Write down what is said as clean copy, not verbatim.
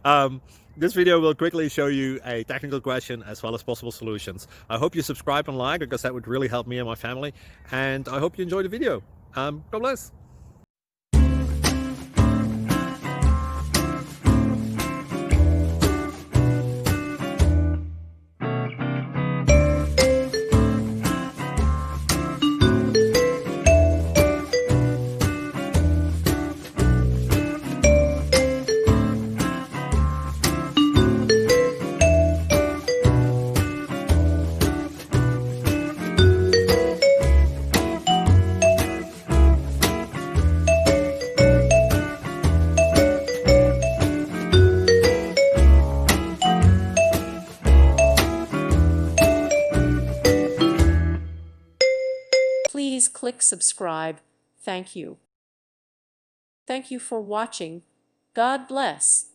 um, this video will quickly show you a technical question as well as possible solutions. I hope you subscribe and like, because that would really help me and my family. And I hope you enjoy the video. God bless. Please click subscribe. Thank you. Thank you for watching. God bless.